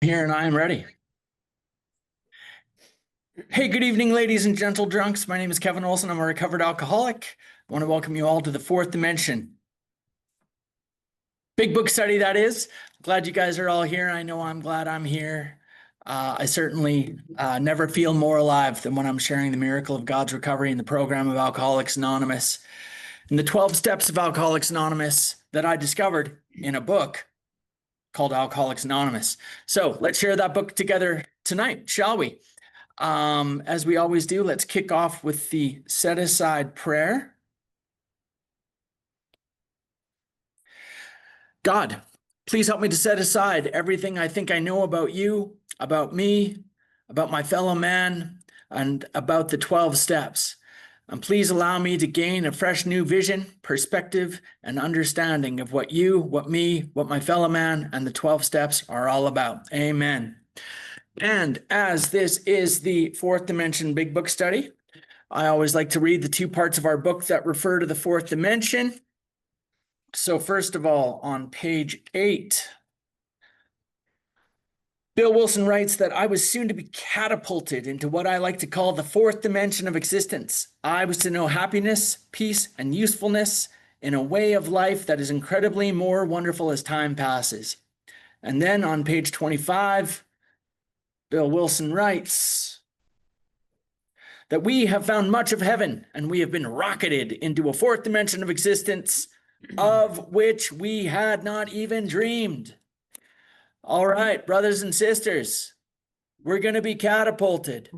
Here and I am ready. Hey, good evening, ladies and gentle drunks. My name is Kevin Olson. I'm a recovered alcoholic. I want to welcome you all to the Fourth Dimension. Big book study, that is. Glad you guys are all here. I know I'm glad I'm here. I certainly never feel more alive than when I'm sharing the miracle of God's recovery in the program of Alcoholics Anonymous. And the 12 steps of Alcoholics Anonymous that I discovered in a book called Alcoholics Anonymous. So let's share that book together tonight, shall we? As we always do, let's kick off with the set aside prayer. God, please help me to set aside everything I think I know about you, about me, about my fellow man, and about the 12 steps. And please allow me to gain a fresh new vision, perspective, and understanding of what you, what me, what my fellow man, and the 12 steps are all about. Amen. And as this is the Fourth Dimension Big Book Study, I always like to read the two parts of our book that refer to the fourth dimension. So first of all, on page 8, Bill Wilson writes that I was soon to be catapulted into what I like to call the fourth dimension of existence. I was to know happiness, peace, and usefulness in a way of life that is incredibly more wonderful as time passes. And then on page 25, Bill Wilson writes that we have found much of heaven and we have been rocketed into a fourth dimension of existence of which we had not even dreamed. All right, brothers and sisters, we're going to be catapulted.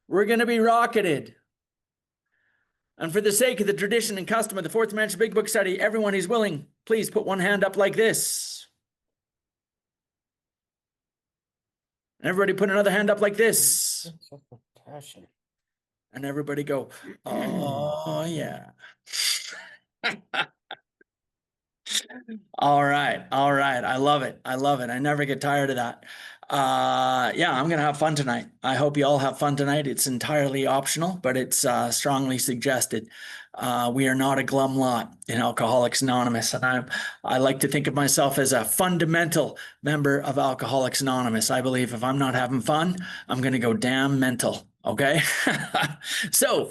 We're going to be rocketed. And for the sake of the tradition and custom of the Fourth Dimension Big Book Study, everyone who's willing, please put one hand up like this. Everybody put another hand up like this. And everybody go, oh, yeah. All right. I love it. I never get tired of that. Yeah, I'm going to have fun tonight. I hope you all have fun tonight. It's entirely optional, but it's strongly suggested. We are not a glum lot in Alcoholics Anonymous. And I like to think of myself as a fundamental member of Alcoholics Anonymous. I believe if I'm not having fun, I'm going to go damn mental. Okay. So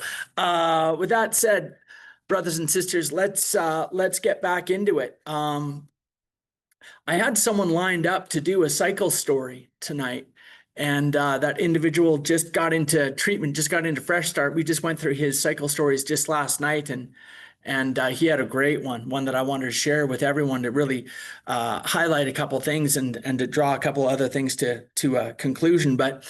with that said, brothers and sisters, let's get back into it. I had someone lined up to do a cycle story tonight, and that individual just got into treatment, just got into Fresh Start. We just went through his cycle stories just last night, and he had a great one that I wanted to share with everyone to really highlight a couple things and to draw a couple other things to a conclusion. But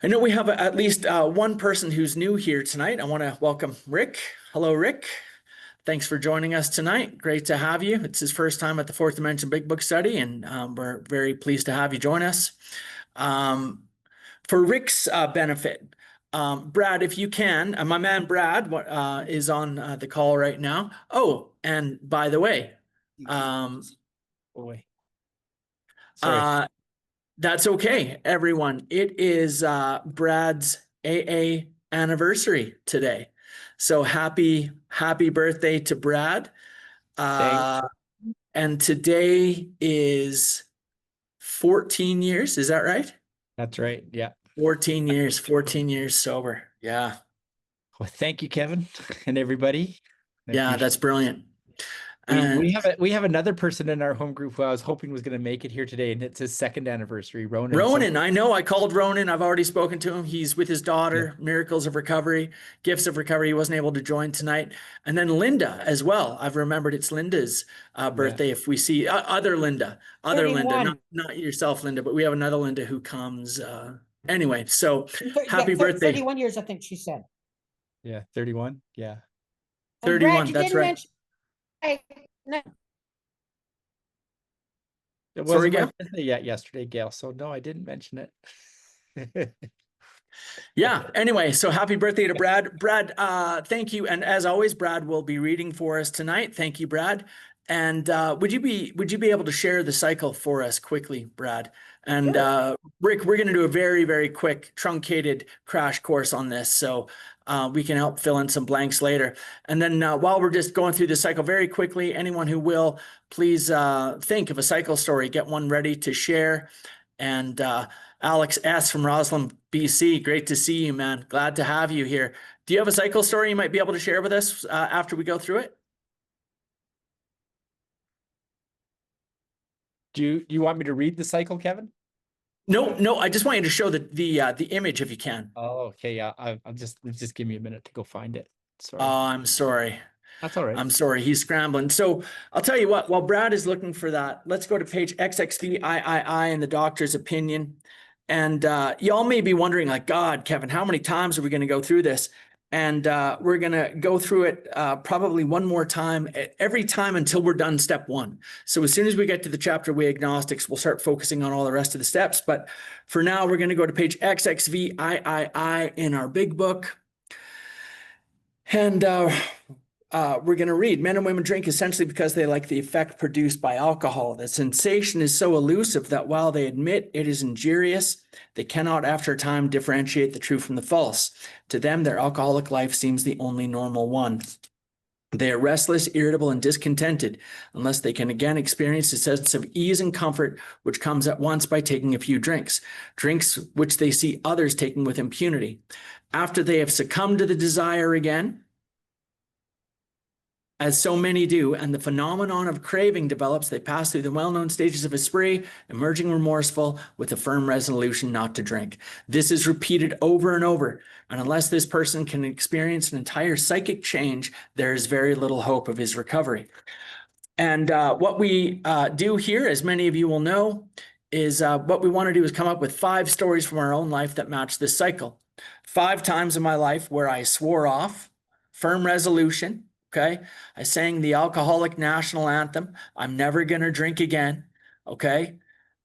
I know we have at least one person who's new here tonight. I want to welcome Rick. Hello, Rick. Thanks for joining us tonight. Great to have you. It's his first time at the Fourth Dimension Big Book Study, and we're very pleased to have you join us. For Rick's benefit, Brad, if you can, my man Brad is on the call right now. Oh, and by the way, that's okay, everyone. It is Brad's AA anniversary today. So happy birthday to Brad. And today is 14 years. Is that right? That's right. Yeah. 14 years sober. Yeah. Well, thank you, Kevin, and everybody. Yeah, that's brilliant. We have another person in our home group who I was hoping was going to make it here today, and it's his second anniversary, Ronan. Ronan, I know. I called Ronan. I've already spoken to him. He's with his daughter, Miracles of Recovery, Gifts of Recovery. He wasn't able to join tonight. And then Linda as well. I've remembered it's Linda's birthday. If we see other Linda, 31. Linda, not yourself, Linda, but we have another Linda who comes. Anyway, so happy birthday. 31 years, I think she said. Yeah, 31. Yeah. 31, that's right. No. It wasn't my birthday yet yesterday, Gail. So no, I didn't mention it. Yeah. Anyway, so happy birthday to Brad. Brad, thank you. And as always, Brad will be reading for us tonight. Thank you, Brad. And would you be able to share the cycle for us quickly, Brad? And Rick, we're going to do a very, very quick truncated crash course on this. So We can help fill in some blanks later. And then while we're just going through the cycle very quickly, anyone who will, please think of a cycle story, get one ready to share. And Alex S. from Roslyn, BC, great to see you, man. Glad to have you here. Do you have a cycle story you might be able to share with us after we go through it? Do you want me to read the cycle, Kevin? No, I just want you to show the image if you can. Oh, okay, yeah. I'll just give me a minute to go find it. Sorry. I'm sorry. That's all right. I'm sorry, he's scrambling. So I'll tell you what, while Brad is looking for that, let's go to page XXVIII in the doctor's opinion. And y'all may be wondering, like, God, Kevin, how many times are we going to go through this? And we're going to go through it probably one more time, every time until we're done step one. So as soon as we get to the chapter We Agnostics, we'll start focusing on all the rest of the steps. But for now, we're going to go to page XXVIII in our big book. And we're going to read, men and women drink essentially because they like the effect produced by alcohol. The sensation is so elusive that while they admit it is injurious, they cannot after a time differentiate the true from the false. To them, their alcoholic life seems the only normal one. They are restless, irritable, and discontented unless they can again experience a sense of ease and comfort which comes at once by taking a few drinks which they see others taking with impunity. After they have succumbed to the desire again, as so many do, and the phenomenon of craving develops, they pass through the well-known stages of a spree, emerging remorseful with a firm resolution not to drink. This is repeated over and over, and unless this person can experience an entire psychic change, there is very little hope of his recovery. And what we do here, as many of you will know, is what we want to do is come up with 5 stories from our own life that match this cycle. 5 times in my life where I swore off, firm resolution. Okay. I sang the alcoholic national anthem. I'm never going to drink again. Okay.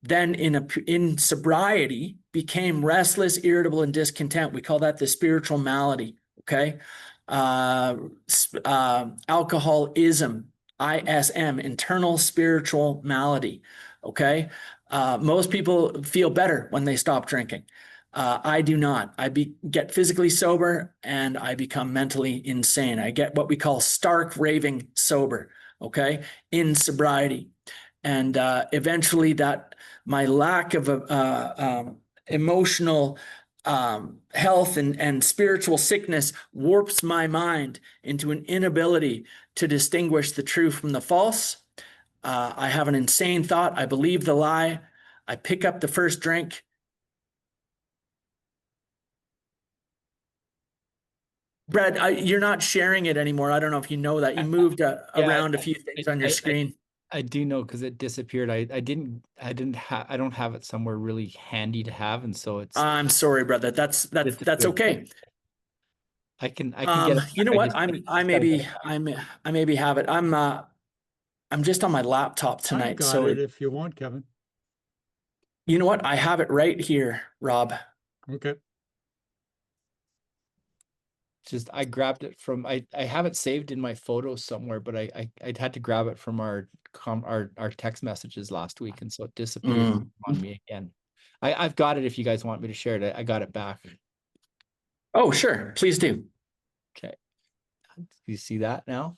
Then in sobriety became restless, irritable, and discontent. We call that the spiritual malady. Okay. Alcoholism, ISM, internal spiritual malady. Okay. Most people feel better when they stop drinking. I do not. I get physically sober and I become mentally insane. I get what we call stark raving sober, okay, in sobriety. And eventually that my lack of emotional health and spiritual sickness warps my mind into an inability to distinguish the true from the false. I have an insane thought. I believe the lie. I pick up the first drink. Brad, you're not sharing it anymore. I don't know if you know that. You moved around a few things on your screen. I do know because it disappeared. I don't have it somewhere really handy to have, and so it's. I'm sorry, brother. That's okay. I can get it. You know what? I maybe have it. I'm just on my laptop tonight. I got so it if you want, Kevin. You know what? I have it right here, Rob. Okay. Just I grabbed it from I have it saved in my photos somewhere, but I'd had to grab it from our text messages last week, and so it disappeared on me again. I've got it if you guys want me to share it. I got it back. Oh, sure. Please do. Okay. You see that now?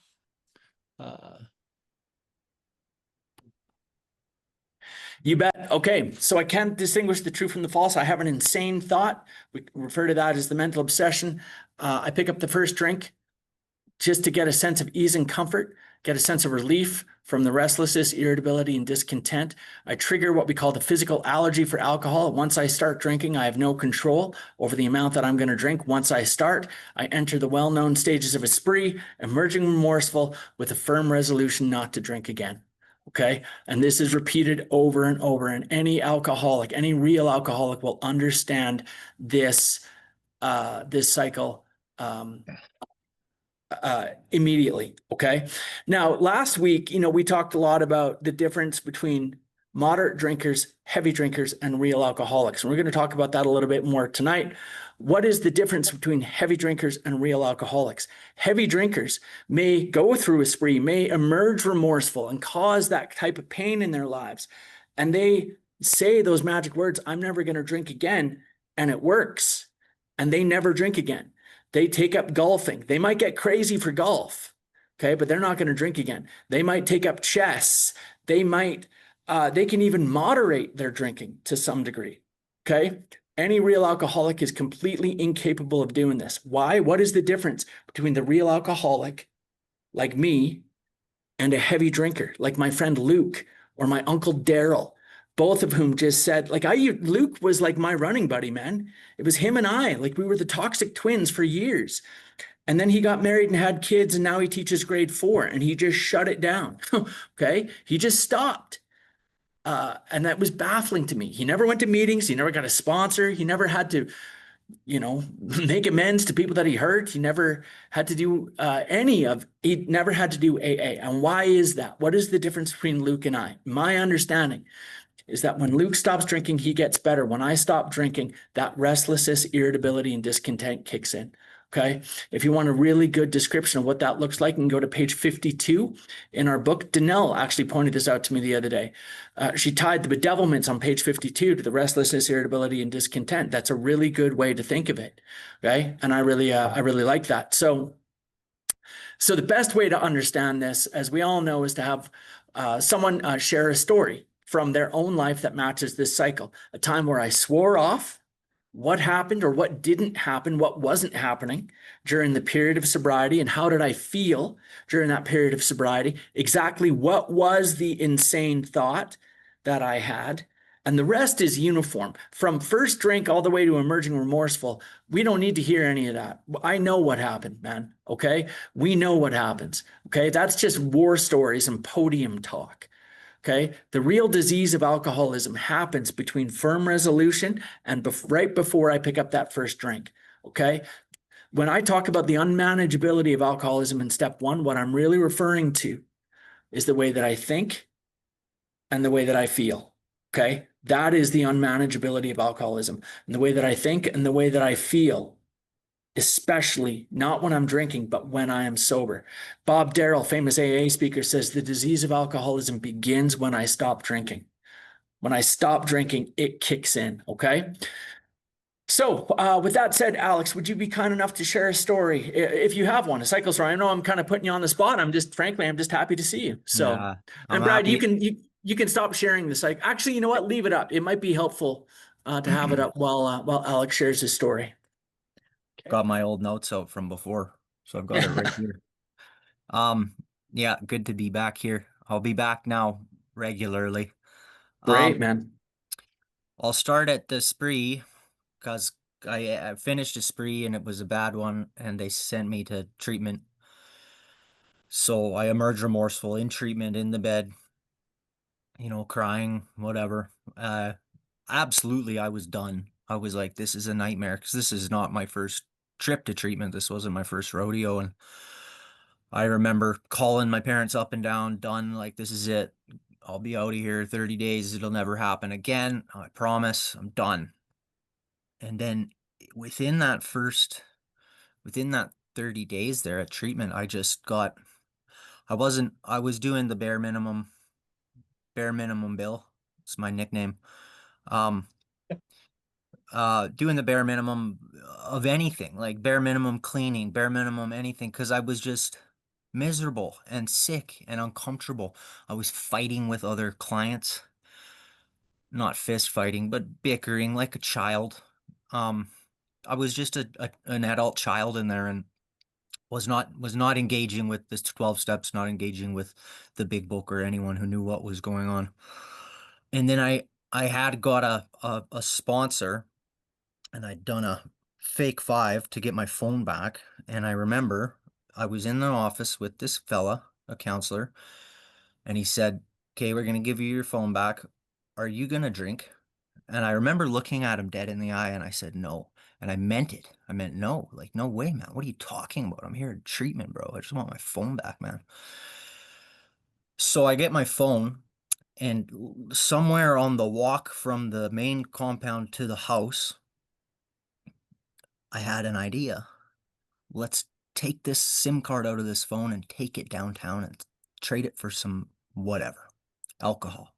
You bet. Okay, so I can't distinguish the true from the false. I have an insane thought. We refer to that as the mental obsession. I pick up the first drink just to get a sense of ease and comfort, get a sense of relief from the restlessness, irritability, and discontent. I trigger what we call the physical allergy for alcohol. Once I start drinking, I have no control over the amount that I'm going to drink. Once I start, I enter the well-known stages of a spree, emerging remorseful with a firm resolution not to drink again. Okay. And this is repeated over and over. And any alcoholic, any real alcoholic will understand this, this cycle immediately. Okay. Now, last week, we talked a lot about the difference between moderate drinkers, heavy drinkers, and real alcoholics. And we're going to talk about that a little bit more tonight. What is the difference between heavy drinkers and real alcoholics? Heavy drinkers may go through a spree, may emerge remorseful and cause that type of pain in their lives. And they say those magic words, I'm never going to drink again. And it works. And they never drink again. They take up golfing. They might get crazy for golf. Okay. But they're not going to drink again. They might take up chess. They might, they can even moderate their drinking to some degree. Okay. Any real alcoholic is completely incapable of doing this. Why? What is the difference between the real alcoholic, like me, and a heavy drinker, like my friend Luke or my uncle Daryl, both of whom just said, like, Luke was like my running buddy, man. It was him and I, like, we were the toxic twins for years. And then he got married and had kids, and now he teaches grade 4, and he just shut it down. Okay. He just stopped. And that was baffling to me. He never went to meetings. He never got a sponsor. He never had to, make amends to people that he hurt. He never had to do he never had to do AA. And why is that? What is the difference between Luke and I? My understanding is that when Luke stops drinking, he gets better. When I stop drinking, that restlessness, irritability, and discontent kicks in. Okay. If you want a really good description of what that looks like, you can go to page 52 in our book. Danelle actually pointed this out to me the other day. She tied the bedevilments on page 52 to the restlessness, irritability, and discontent. That's a really good way to think of it. Okay. And I really like that. So the best way to understand this, as we all know, is to have someone share a story from their own life that matches this cycle. A time where I swore off what happened or what didn't happen, what wasn't happening during the period of sobriety, and how did I feel during that period of sobriety? Exactly what was the insane thought that I had? And the rest is uniform. From first drink all the way to emerging remorseful, we don't need to hear any of that. I know what happened, man. Okay? We know what happens. Okay? That's just war stories and podium talk. Okay. The real disease of alcoholism happens between firm resolution and right before I pick up that first drink. Okay. When I talk about the unmanageability of alcoholism in step 1, what I'm really referring to is the way that I think and the way that I feel. Okay. That is the unmanageability of alcoholism, and the way that I think and the way that I feel, especially not when I'm drinking, but when I am sober. Bob Darrell, famous AA speaker, says the disease of alcoholism begins when I stop drinking. When I stop drinking, it kicks in. Okay. So with that said, Alex, would you be kind enough to share a story, if you have one, a cycle story? I know I'm kind of putting you on the spot. I'm just happy to see you. So, Yeah, I'm and Brad, happy. you can stop sharing this. Like, actually, you know what? Leave it up. It might be helpful to have it up while Alex shares his story. Got my old notes out from before, so I've got it right here. Yeah, good to be back here. I'll be back now regularly. Great, man. I'll start at the spree because I finished a spree and it was a bad one, and they sent me to treatment. So I emerged remorseful in treatment, in the bed, crying, whatever. Absolutely, I was done. I was like, this is a nightmare, because this is not my first trip to treatment. This wasn't my first rodeo. And I remember calling my parents up and down, done, like, this is it. I'll be out of here 30 days. It'll never happen again. I promise, I'm done. And then within that 30 days there at treatment, I was doing the bare minimum Bill. It's my nickname. Doing the bare minimum of anything, like bare minimum cleaning, bare minimum anything, because I was just miserable and sick and uncomfortable. I was fighting with other clients, not fist fighting, but bickering like a child. I was just an adult child in there, and was not engaging with this 12 steps, not engaging with the big book or anyone who knew what was going on. And then I had got a sponsor, and I'd done a fake 5 to get my phone back. And I remember I was in the office with this fella, a counselor, and he said, okay, we're going to give you your phone back. Are you going to drink? And I remember looking at him dead in the eye, and I said, no. And I meant it. I meant no, like, no way, man. What are you talking about? I'm here in treatment, bro. I just want my phone back, man. So I get my phone, and somewhere on the walk from the main compound to the house, I had an idea. Let's take this SIM card out of this phone and take it downtown and trade it for some whatever, alcohol.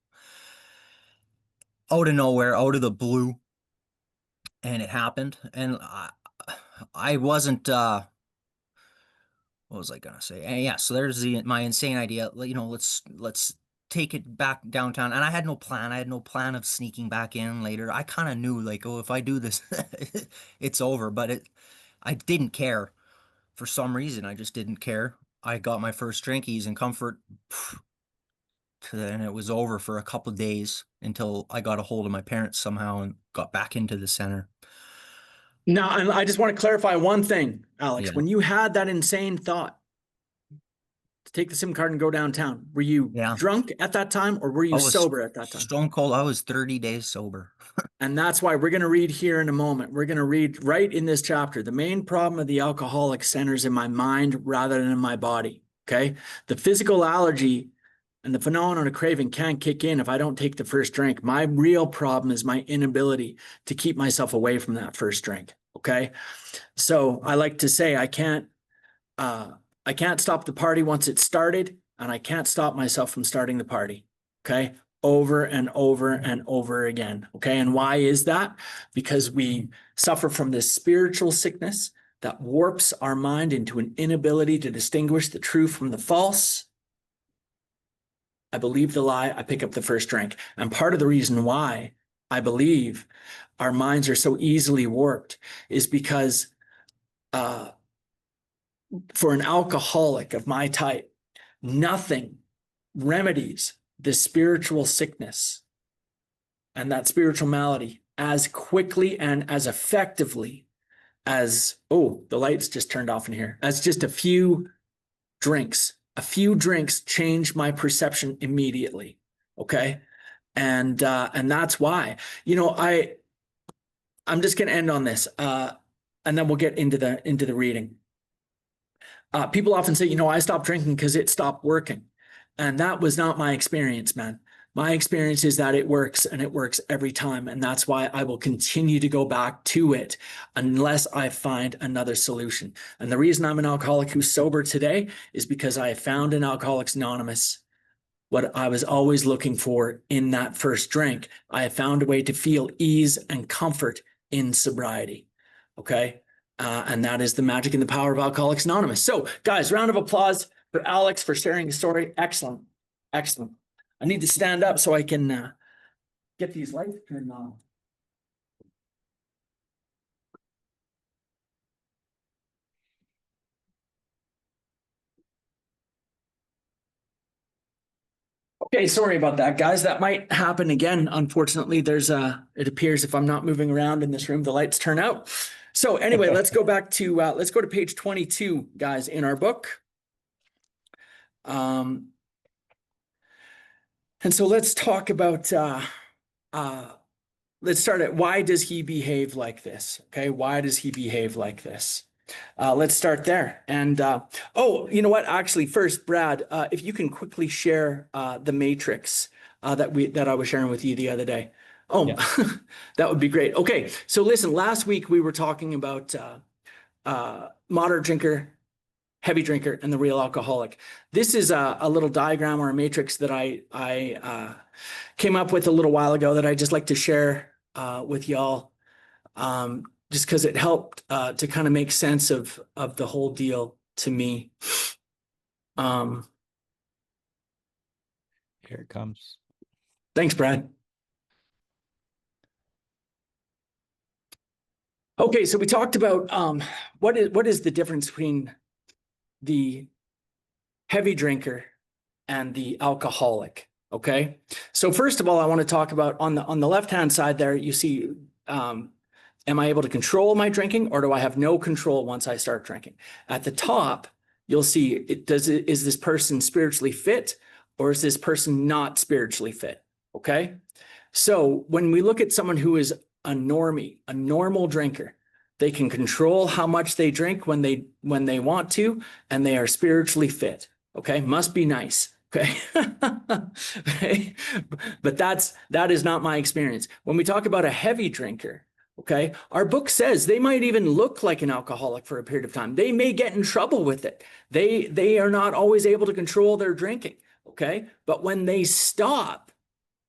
Out of nowhere, out of the blue. And it happened. And I wasn't, what was I gonna say? Yeah, so there's my insane idea. Let's take it back downtown. And I had no plan. I had no plan of sneaking back in later. I kind of knew like, oh, if I do this, it's over. But I didn't care for some reason. I just didn't care. I got my first drink, ease and comfort, and it was over for a couple days until I got a hold of my parents somehow and got back into the center. Now, and I just want to clarify one thing, Alex. Yeah. When you had that insane thought to take the SIM card and go downtown, were you Yeah. drunk at that time or were I you was sober at that time? Stone cold. I was 30 days sober. And that's why we're going to read here in a moment. We're going to read right in this chapter. The main problem of the alcoholic centers in my mind rather than in my body. Okay. The physical allergy and the phenomenon of craving can't kick in if I don't take the first drink. My real problem is my inability to keep myself away from that first drink. Okay. So I like to say I can't stop the party once it's started, and I can't stop myself from starting the party. Okay. Over and over and over again. Okay. And why is that? Because we suffer from this spiritual sickness that warps our mind into an inability to distinguish the true from the false. I believe the lie, I pick up the first drink. And part of the reason why I believe our minds are so easily warped is because for an alcoholic of my type, nothing remedies the spiritual sickness and that spiritual malady as quickly and as effectively as, oh, the lights just turned off in here, as just a few drinks. A few drinks change my perception immediately. Okay. And that's why, I'm just going to end on this, and then we'll get into the reading. People often say, I stopped drinking because it stopped working. And that was not my experience, man. My experience is that it works, and it works every time. And that's why I will continue to go back to it unless I find another solution. And the reason I'm an alcoholic who's sober today is because I found in Alcoholics Anonymous what I was always looking for in that first drink. I have found a way to feel ease and comfort in sobriety. Okay. And that is the magic and the power of Alcoholics Anonymous. So guys, round of applause for Alex for sharing his story. Excellent. Excellent. I need to stand up so I can get these lights turned on. Okay, sorry about that, guys. That might happen again. Unfortunately, it appears if I'm not moving around in this room, the lights turn out. So anyway, let's go back to, let's go to page 22, guys, in our book. And so let's talk about, let's start at why does he behave like this? Okay, why does he behave like this? Let's start there. And oh, you know what? Actually, first, Brad, if you can quickly share the matrix that I was sharing with you the other day. Oh, yeah. That would be great. Okay, so listen. Last week we were talking about moderate drinker, heavy drinker, and the real alcoholic. This is a little diagram or a matrix that I came up with a little while ago that I just like to share with y'all. Just because it helped to kind of make sense of the whole deal to me. Here it comes. Thanks, Brad. Okay, so we talked about what is the difference between the heavy drinker and the alcoholic. Okay, so first of all, I want to talk about on the left-hand side there, you see, am I able to control my drinking, or do I have no control once I start drinking? At the top, you'll see, is this person spiritually fit, or is this person not spiritually fit? Okay. So when we look at someone who is a normie, a normal drinker, they can control how much they drink when they want to, and they are spiritually fit. Okay. Must be nice. Okay. Okay. But that is not my experience. When we talk about a heavy drinker, okay, our book says they might even look like an alcoholic for a period of time. They may get in trouble with it. They are not always able to control their drinking. Okay. But when they stop,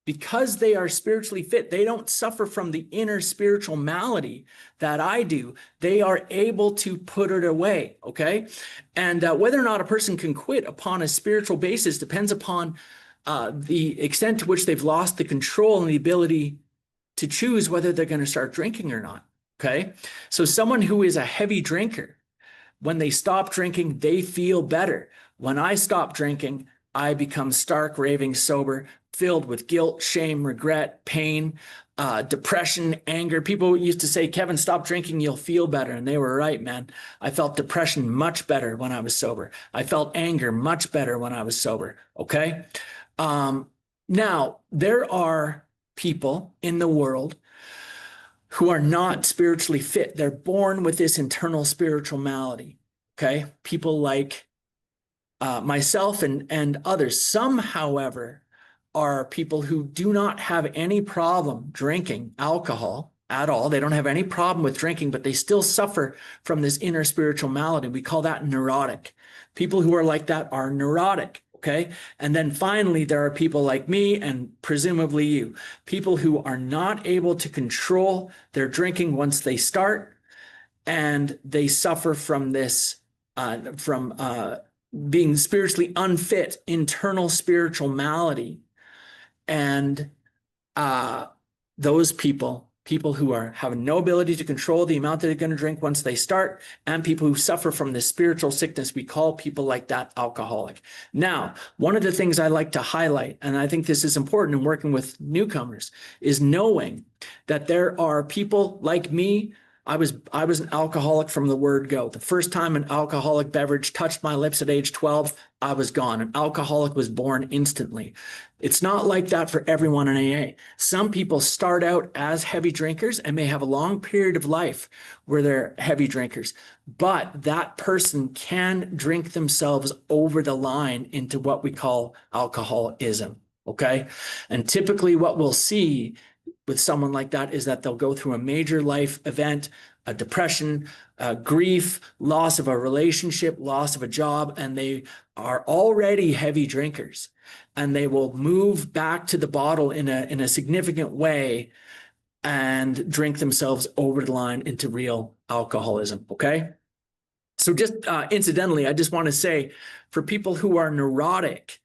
because they are spiritually fit, they don't suffer from the inner spiritual malady that I do. They are able to put it away, okay? And whether or not a person can quit upon a spiritual basis depends upon the extent to which they've lost the control and the ability to choose whether they're going to start drinking or not, okay? So someone who is a heavy drinker, when they stop drinking, they feel better. When I stop drinking, I become stark, raving sober, filled with guilt, shame, regret, pain, depression, anger. People used to say, Kevin, stop drinking, you'll feel better. And they were right, man. I felt depression much better when I was sober. I felt anger much better when I was sober, okay? Now, there are people in the world who are not spiritually fit. They're born with this internal spiritual malady, okay? People like myself and others. Some, however, are people who do not have any problem drinking alcohol at all. They don't have any problem with drinking, but they still suffer from this inner spiritual malady. We call that neurotic. People who are like that are neurotic, okay? And then finally, there are people like me and presumably you, people who are not able to control their drinking once they start, and they suffer from this, being spiritually unfit, internal spiritual malady. And those people who have no ability to control the amount that they're going to drink once they start, and people who suffer from this spiritual sickness, we call people like that alcoholic. Now, one of the things I like to highlight, and I think this is important in working with newcomers, is knowing that there are people like me. I was an alcoholic from the word go. The first time an alcoholic beverage touched my lips at age 12, I was gone. An alcoholic was born instantly. It's not like that for everyone in AA. Some people start out as heavy drinkers and may have a long period of life where they're heavy drinkers, but that person can drink themselves over the line into what we call alcoholism, okay? And typically what we'll see with someone like that is that they'll go through a major life event, a depression, grief, loss of a relationship, loss of a job, and they are already heavy drinkers, and they will move back to the bottle in a significant way and drink themselves over the line into real alcoholism, okay? So just incidentally, I just want to say, for people who are neurotic,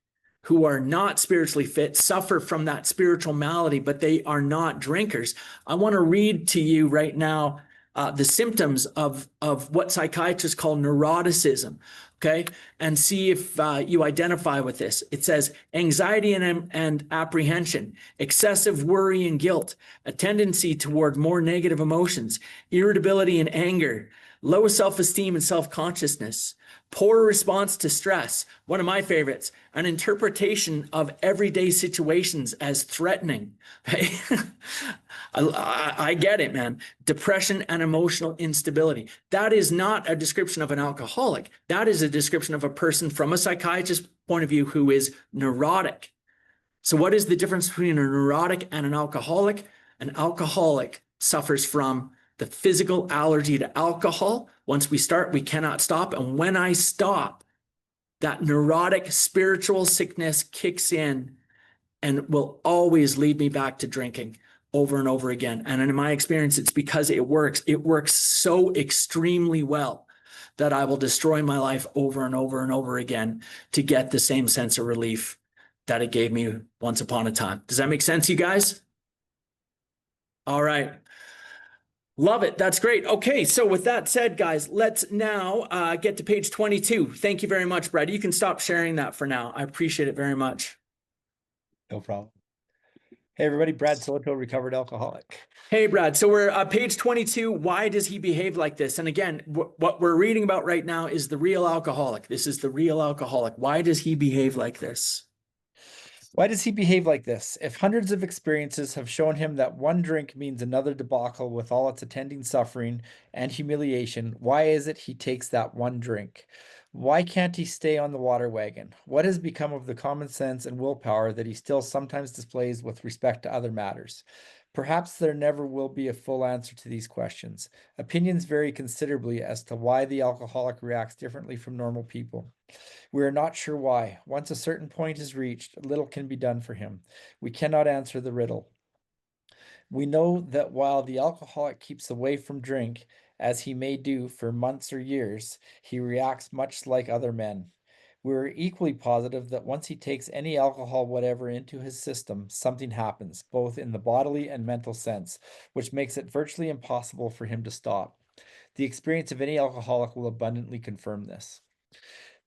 who are not spiritually fit, suffer from that spiritual malady, but they are not drinkers, I want to read to you right now the symptoms of what psychiatrists call neuroticism, okay? And see if you identify with this. It says anxiety and apprehension, excessive worry and guilt, a tendency toward more negative emotions, irritability and anger, low self-esteem and self-consciousness, poor response to stress. One of my favorites, an interpretation of everyday situations as threatening. Okay? I get it, man. Depression and emotional instability. That is not a description of an alcoholic. That is a description of a person from a psychiatrist's point of view who is neurotic. So what is the difference between a neurotic and an alcoholic? An alcoholic suffers from the physical allergy to alcohol. Once we start, we cannot stop. And when I stop, that neurotic spiritual sickness kicks in and will always lead me back to drinking over and over again. And in my experience, it's because it works. It works so extremely well that I will destroy my life over and over and over again to get the same sense of relief that it gave me once upon a time. Does that make sense, you guys? All right. Love it. That's great. Okay, so with that said, guys, let's now get to page 22. Thank you very much, Brad. You can stop sharing that for now. I appreciate it very much. No problem. Hey, everybody. Brad Soto, recovered alcoholic. Hey, Brad. So we're page 22. Why does he behave like this? And again, what we're reading about right now is the real alcoholic. This is the real alcoholic. Why does he behave like this? Why does he behave like this? If hundreds of experiences have shown him that one drink means another debacle with all its attending suffering and humiliation, why is it he takes that one drink? Why can't he stay on the water wagon? What has become of the common sense and willpower that he still sometimes displays with respect to other matters? Perhaps there never will be a full answer to these questions. Opinions vary considerably as to why the alcoholic reacts differently from normal people. We are not sure why. Once a certain point is reached, little can be done for him. We cannot answer the riddle. We know that while the alcoholic keeps away from drink, as he may do for months or years, he reacts much like other men. We're equally positive that once he takes any alcohol whatever into his system, something happens, both in the bodily and mental sense, which makes it virtually impossible for him to stop. The experience of any alcoholic will abundantly confirm this.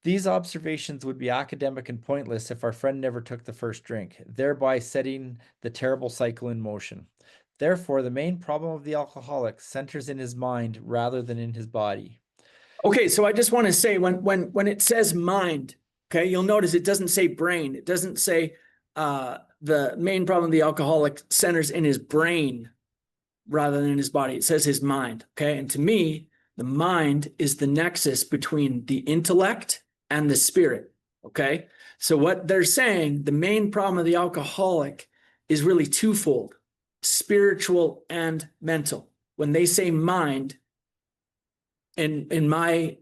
These observations would be academic and pointless if our friend never took the first drink, thereby setting the terrible cycle in motion. Therefore, the main problem of the alcoholic centers in his mind rather than in his body. Okay, so I just want to say when it says mind, okay, you'll notice it doesn't say brain. It doesn't say the main problem of the alcoholic centers in his brain rather than in his body. It says his mind, okay? And to me, the mind is the nexus between the intellect and the spirit, okay? So what they're saying, the main problem of the alcoholic is really twofold, spiritual and mental. When they say mind, in my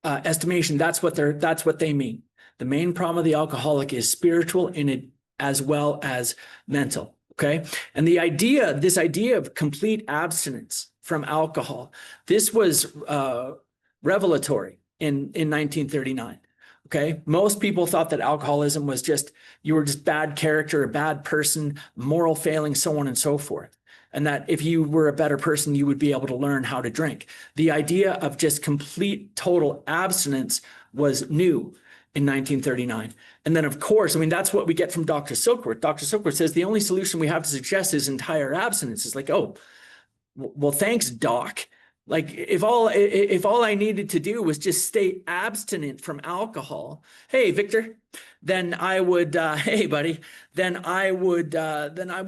estimation, that's what they mean. The main problem of the alcoholic is spiritual in it as well as mental. Okay. And this idea of complete abstinence from alcohol, this was revelatory in 1939. Okay. Most people thought that alcoholism was just, you were just bad character, a bad person, moral failing, so on and so forth. And that if you were a better person, you would be able to learn how to drink. The idea of just complete, total abstinence was new in 1939. And then, of course, I mean, that's what we get from Dr. Silkworth. Dr. Silkworth says the only solution we have to suggest is entire abstinence. It's like, oh, well, thanks, Doc. Like if all I needed to do was just stay abstinent from alcohol, hey, Victor, then I would, hey, buddy, then I would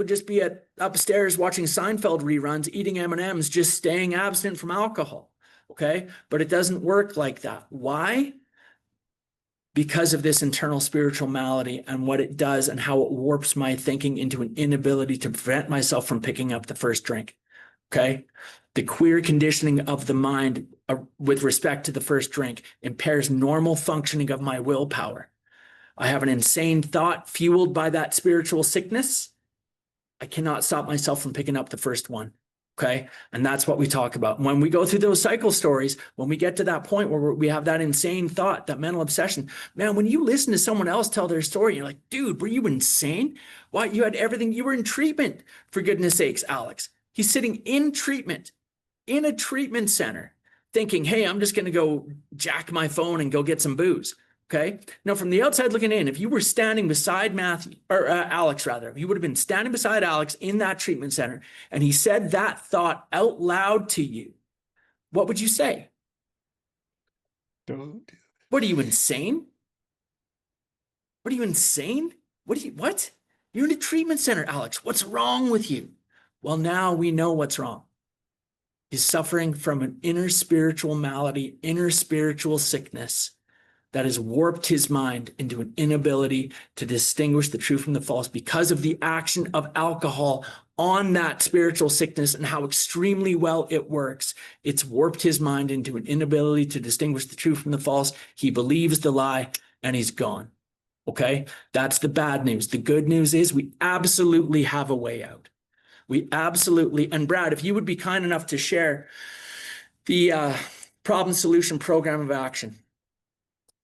just be upstairs watching Seinfeld reruns, eating M&Ms, just staying abstinent from alcohol. Okay. But it doesn't work like that. Why? Because of this internal spiritual malady and what it does and how it warps my thinking into an inability to prevent myself from picking up the first drink. Okay. The queer conditioning of the mind with respect to the first drink impairs normal functioning of my willpower. I have an insane thought fueled by that spiritual sickness. I cannot stop myself from picking up the first one. Okay. And that's what we talk about. When we go through those cycle stories, when we get to that point where we have that insane thought, that mental obsession, man, when you listen to someone else tell their story, you're like, dude, were you insane? Why? You had everything. You were in treatment, for goodness sakes, Alex. He's sitting in treatment, in a treatment center, thinking, hey, I'm just going to go jack my phone and go get some booze. Okay. Now, from the outside looking in, if you were standing beside Alex, if you would have been standing beside Alex in that treatment center and he said that thought out loud to you, what would you say? Don't. What are you, insane? What are you, insane? What? You're in a treatment center, Alex. What's wrong with you? Well, now we know what's wrong. He's suffering from an inner spiritual malady, inner spiritual sickness that has warped his mind into an inability to distinguish the true from the false because of the action of alcohol on that spiritual sickness and how extremely well it works. It's warped his mind into an inability to distinguish the true from the false. He believes the lie and he's gone. Okay, that's the bad news. The good news is we absolutely have a way out. We absolutely, and Brad, if you would be kind enough to share the problem solution program of action,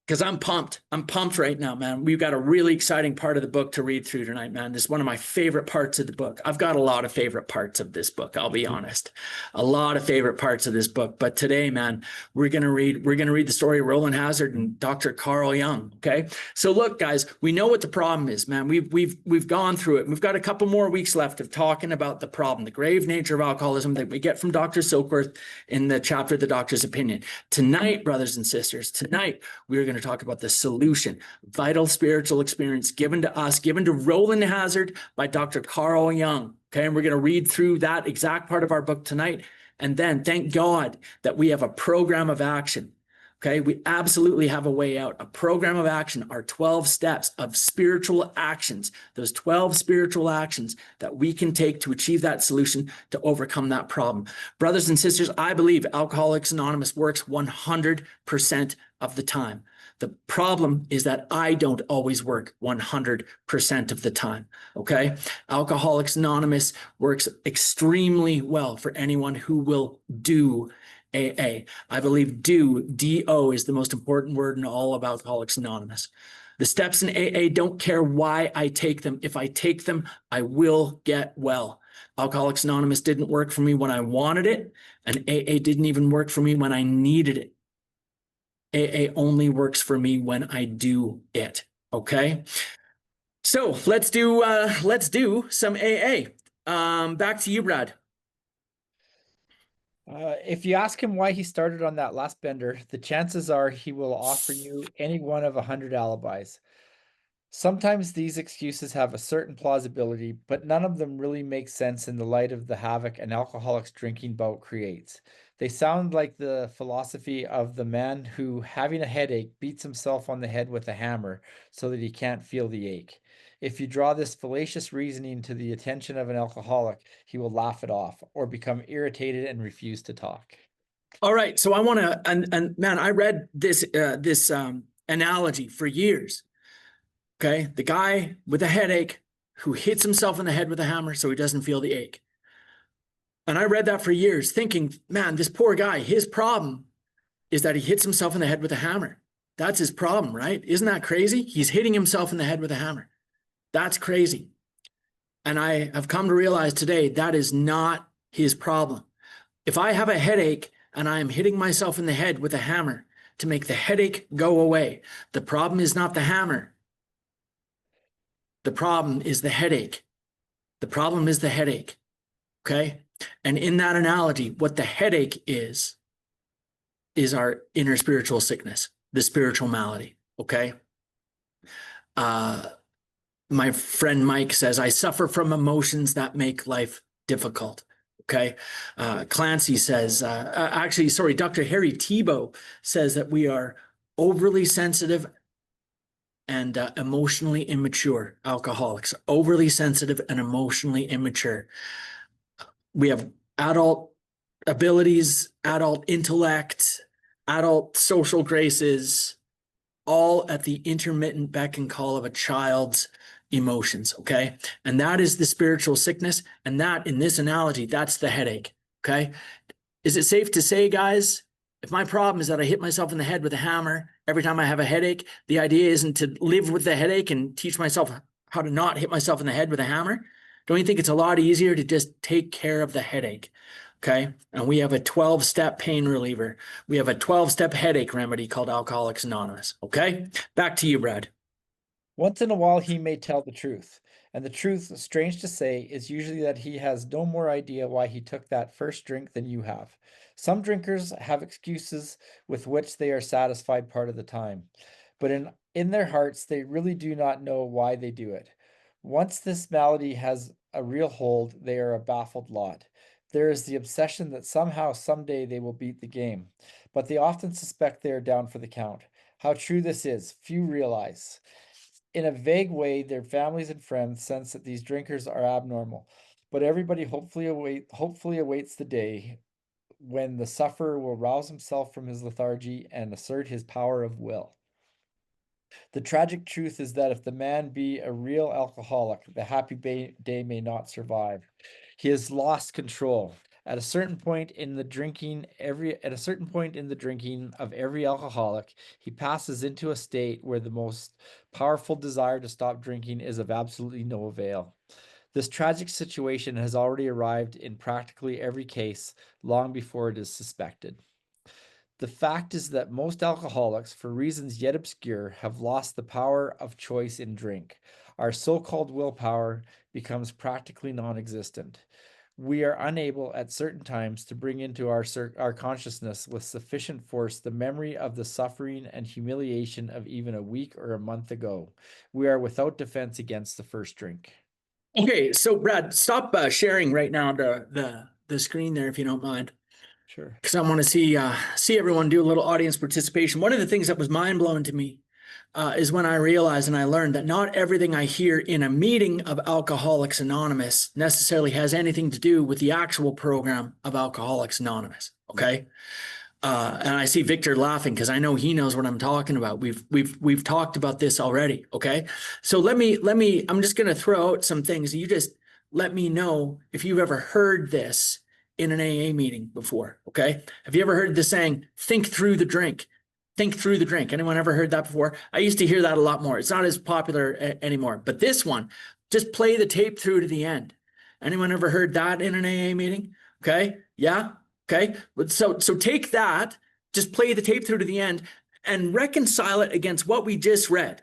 because I'm pumped. I'm pumped right now, man. We've got a really exciting part of the book to read through tonight, man. This is one of my favorite parts of the book. I've got a lot of favorite parts of this book, I'll be honest. A lot of favorite parts of this book. But today, man, we're gonna read the story of Roland Hazard and Dr. Carl Jung. Okay. So look, guys, we know what the problem is, man. We've gone through it. We've got a couple more weeks left of talking about the problem, the grave nature of alcoholism that we get from Dr. Silkworth in the chapter The Doctor's Opinion. Tonight, brothers and sisters, tonight we're going to talk about the solution, vital spiritual experience given to us, given to Roland Hazard by Dr. Carl Jung. Okay, and we're going to read through that exact part of our book tonight. And then thank God that we have a program of action Okay, we absolutely have a way out. A program of action are 12 steps of spiritual actions, those 12 spiritual actions that we can take to achieve that solution to overcome that problem. Brothers and sisters, I believe Alcoholics Anonymous works 100% of the time. The problem is that I don't always work 100% of the time. Okay, Alcoholics Anonymous works extremely well for anyone who will do AA. I believe D-O is the most important word in all of Alcoholics Anonymous. The steps in AA don't care why I take them. If I take them, I will get well. Alcoholics Anonymous didn't work for me when I wanted it, and AA didn't even work for me when I needed it. AA only works for me when I do it. Okay? So let's do some AA. Back to you, Brad. If you ask him why he started on that last bender, the chances are he will offer you any one of 100 alibis. Sometimes these excuses have a certain plausibility, but none of them really make sense in the light of the havoc an alcoholic's drinking bout creates. They sound like the philosophy of the man who, having a headache, beats himself on the head with a hammer so that he can't feel the ache. If you draw this fallacious reasoning to the attention of an alcoholic, he will laugh it off or become irritated and refuse to talk. All right, so I want to, and man, I read this analogy for years. Okay, the guy with a headache who hits himself in the head with a hammer so he doesn't feel the ache. And I read that for years, thinking, man, this poor guy, his problem is that he hits himself in the head with a hammer. That's his problem, right? Isn't that crazy? He's hitting himself in the head with a hammer. That's crazy. And I have come to realize today that is not his problem. If I have a headache and I am hitting myself in the head with a hammer to make the headache go away, the problem is not the hammer. The problem is the headache. The problem is the headache. Okay? And in that analogy, what the headache is our inner spiritual sickness, the spiritual malady. Okay? My friend Mike says, I suffer from emotions that make life difficult. Okay. Clancy says, Dr. Harry Tebow says that we are overly sensitive and emotionally immature alcoholics, overly sensitive and emotionally immature. We have adult abilities, adult intellect, adult social graces, all at the intermittent beck and call of a child's emotions, okay? And that is the spiritual sickness. And that, in this analogy, that's the headache, okay? Is it safe to say, guys, if my problem is that I hit myself in the head with a hammer every time I have a headache, the idea isn't to live with the headache and teach myself how to not hit myself in the head with a hammer? Don't you think it's a lot easier to just take care of the headache? Okay. And we have a 12-step pain reliever. We have a 12-step headache remedy called Alcoholics Anonymous. Okay. Back to you, Brad. Once in a while, he may tell the truth. And the truth, strange to say, is usually that he has no more idea why he took that first drink than you have. Some drinkers have excuses with which they are satisfied part of the time. But in their hearts, they really do not know why they do it. Once this malady has a real hold, they are a baffled lot. There is the obsession that somehow, someday they will beat the game, but they often suspect they are down for the count. How true this is, few realize. In a vague way, their families and friends sense that these drinkers are abnormal, but everybody hopefully awaits the day when the sufferer will rouse himself from his lethargy and assert his power of will. The tragic truth is that if the man be a real alcoholic, the happy day may not survive. He has lost control. At a certain point in the drinking of every alcoholic, he passes into a state where the most powerful desire to stop drinking is of absolutely no avail. This tragic situation has already arrived in practically every case long before it is suspected. The fact is that most alcoholics, for reasons yet obscure, have lost the power of choice in drink. Our so-called willpower becomes practically non-existent. We are unable at certain times to bring into our consciousness with sufficient force the memory of the suffering and humiliation of even a week or a month ago. We are without defense against the first drink. Okay, so Brad, stop sharing right now the screen there if you don't mind. Sure. because I want to see everyone do a little audience participation. One of the things that was mind blowing to me is when I realized and I learned that not everything I hear in a meeting of Alcoholics Anonymous necessarily has anything to do with the actual program of Alcoholics Anonymous. Okay. And I see Victor laughing because I know he knows what I'm talking about. We've talked about this already. Okay. So let me, I'm just going to throw out some things. You just let me know if you've ever heard this in an AA meeting before. Okay. Have you ever heard the saying, think through the drink? Think through the drink. Anyone ever heard that before? I used to hear that a lot more. It's not as popular anymore, but this one, just play the tape through to the end. Anyone ever heard that in an AA meeting? Okay. Yeah. Okay. So take that, just play the tape through to the end and reconcile it against what we just read.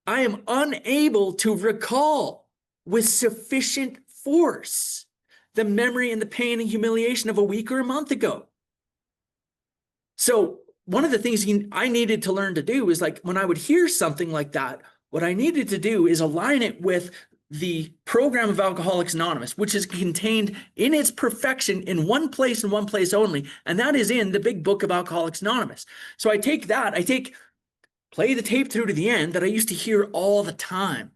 I am unable to recall with sufficient force the memory and the pain and humiliation of a week or a month ago. So one of the things I needed to learn to do is, like, when I would hear something like that, what I needed to do is align it with the program of Alcoholics Anonymous, which is contained in its perfection in one place and one place only, and that is in the big book of Alcoholics Anonymous. So I take that, play the tape through to the end that I used to hear all the time,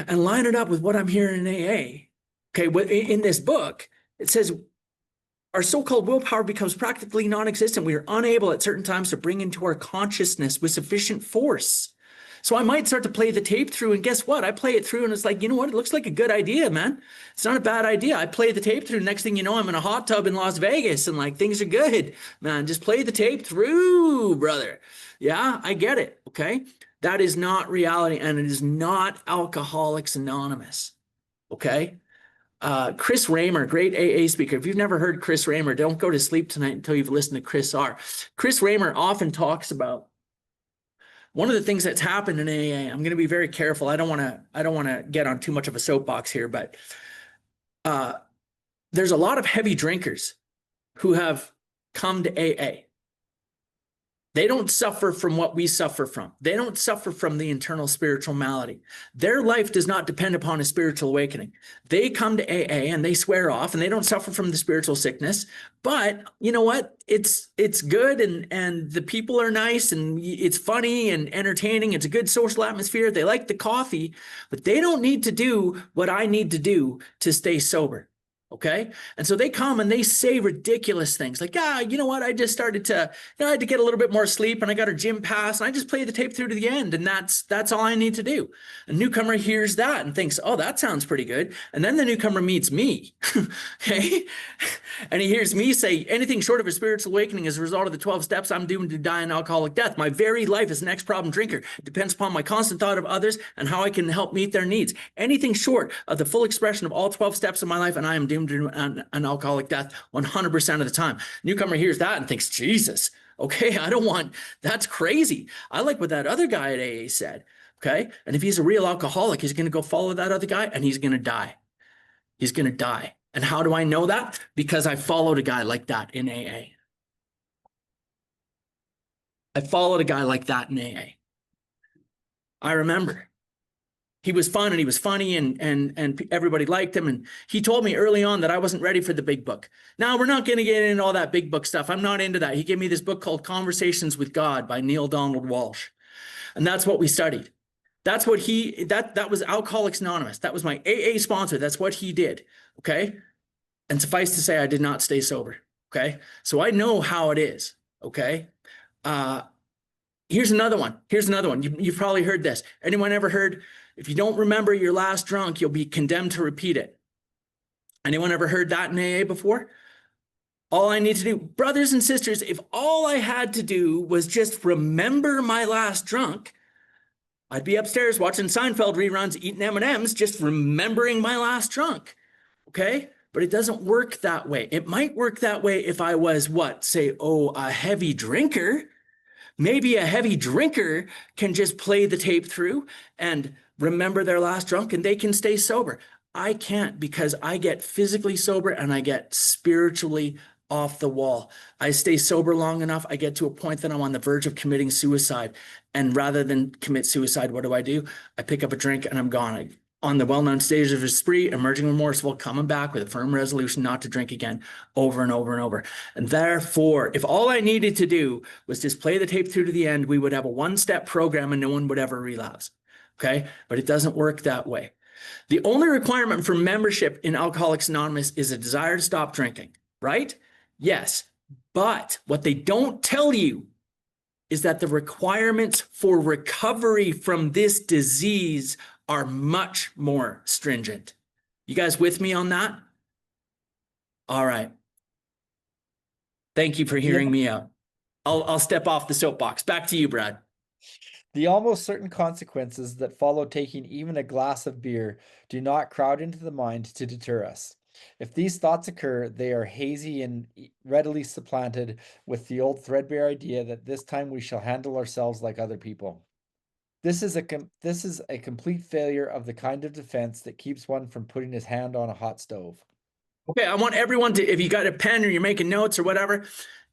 and line it up with what I'm hearing in AA. Okay, in this book, it says, our so-called willpower becomes practically non-existent. We are unable at certain times to bring into our consciousness with sufficient force. So I might start to play the tape through, and guess what? I play it through and it's like, you know what? It looks like a good idea, man. It's not a bad idea. I play the tape through. Next thing you know, I'm in a hot tub in Las Vegas and like things are good, man. Just play the tape through, brother. Yeah, I get it. Okay. That is not reality, and it is not Alcoholics Anonymous. Okay. Chris Raymer, great AA speaker. If you've never heard Chris Raymer, don't go to sleep tonight until you've listened to Chris R. Chris Raymer often talks about one of the things that's happened in AA. I'm going to be very careful. I don't want to get on too much of a soapbox here, but there's a lot of heavy drinkers who have come to AA. They don't suffer from what we suffer from. They don't suffer from the internal spiritual malady. Their life does not depend upon a spiritual awakening. They come to AA and they swear off and they don't suffer from the spiritual sickness. But you know what? It's good, and the people are nice, and it's funny and entertaining. It's a good social atmosphere. They like the coffee, but they don't need to do what I need to do to stay sober. Okay. And so they come and they say ridiculous things like, you know what? I just started to, I had to get a little bit more sleep and I got a gym pass and I just play the tape through to the end. And that's all I need to do. A newcomer hears that and thinks, oh, that sounds pretty good. And then the newcomer meets me. Okay. And he hears me say, anything short of a spiritual awakening as a result of the 12 steps, I'm doomed to die an alcoholic death. My very life as an ex-problem drinker depends upon my constant thought of others and how I can help meet their needs. Anything short of the full expression of all 12 steps of my life, and I am doomed to an alcoholic death 100% of the time. Newcomer hears that and thinks, Jesus, okay, that's crazy. I like what that other guy at AA said. Okay. And if he's a real alcoholic, he's going to go follow that other guy and he's going to die. He's going to die. And how do I know that? Because I followed a guy like that in AA. I followed a guy like that in AA. I remember. He was fun and he was funny and everybody liked him. And he told me early on that I wasn't ready for the big book. Now, we're not going to get into all that big book stuff. I'm not into that. He gave me this book called Conversations with God by Neil Donald Walsh. And that's what we studied. That's what that was Alcoholics Anonymous. That was my AA sponsor. That's what he did. Okay. And suffice to say, I did not stay sober. Okay. So I know how it is. Okay. Here's another one. You've probably heard this. Anyone ever heard, if you don't remember your last drunk, you'll be condemned to repeat it? Anyone ever heard that in AA before? All I need to do, brothers and sisters, if all I had to do was just remember my last drunk, I'd be upstairs watching Seinfeld reruns, eating M&Ms, just remembering my last drunk. Okay? But it doesn't work that way. It might work that way if I was a heavy drinker. Maybe a heavy drinker can just play the tape through and remember their last drunk and they can stay sober. I can't, because I get physically sober and I get spiritually off the wall. I stay sober long enough. I get to a point that I'm on the verge of committing suicide. And rather than commit suicide, what do? I pick up a drink and I'm gone. on the well-known stage of his spree, emerging remorseful, coming back with a firm resolution not to drink again, over and over and over. And therefore, if all I needed to do was just play the tape through to the end, we would have a one-step program and no one would ever relapse. Okay? But it doesn't work that way. The only requirement for membership in Alcoholics Anonymous is a desire to stop drinking, right? Yes. But what they don't tell you is that the requirements for recovery from this disease are much more stringent. You guys with me on that? All right. Thank you for hearing me out. I'll step off the soapbox. Back to you, Brad. The almost certain consequences that follow taking even a glass of beer do not crowd into the mind to deter us. If these thoughts occur, they are hazy and readily supplanted with the old threadbare idea that this time we shall handle ourselves like other people. This is a complete failure of the kind of defense that keeps one from putting his hand on a hot stove. Okay, I want everyone to, if you got a pen or you're making notes or whatever,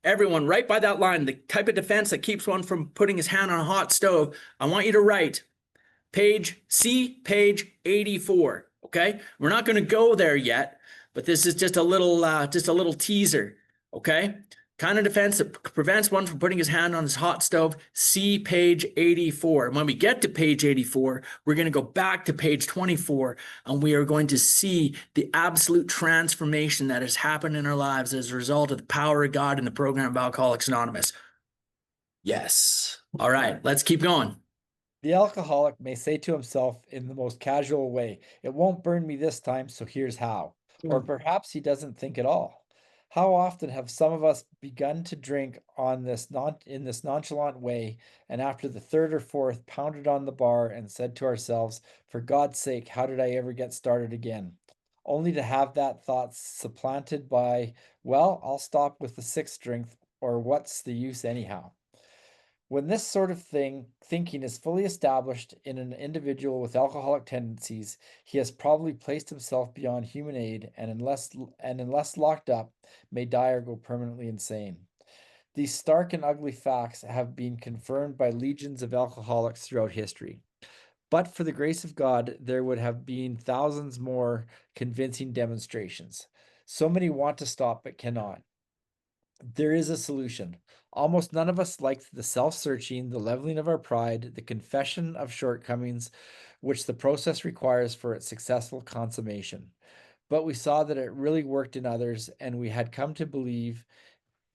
everyone write by that line, the type of defense that keeps one from putting his hand on a hot stove. I want you to write page 84. Okay, we're not going to go there yet, but this is just a little teaser. Okay, kind of defense that prevents one from putting his hand on his hot stove. See page 84. And when we get to page 84, we're going to go back to page 24, and we are going to see the absolute transformation that has happened in our lives as a result of the power of God in the program of Alcoholics Anonymous. Yes. All right, let's keep going. The alcoholic may say to himself in the most casual way, "It won't burn me this time, so here's how." Or perhaps he doesn't think at all. How often have some of us begun to drink in this nonchalant way, and after the third or fourth pounded on the bar and said to ourselves, "For God's sake, how did I ever get started again?" Only to have that thought supplanted by, "Well, I'll stop with the sixth drink," or "What's the use anyhow?" When this sort of thinking is fully established in an individual with alcoholic tendencies, he has probably placed himself beyond human aid, and unless locked up, may die or go permanently insane. These stark and ugly facts have been confirmed by legions of alcoholics throughout history. But for the grace of God, there would have been thousands more convincing demonstrations. So many want to stop but cannot. There is a solution. Almost none of us like the self-searching, the leveling of our pride, the confession of shortcomings, which the process requires for its successful consummation. But we saw that it really worked in others, and we had come to believe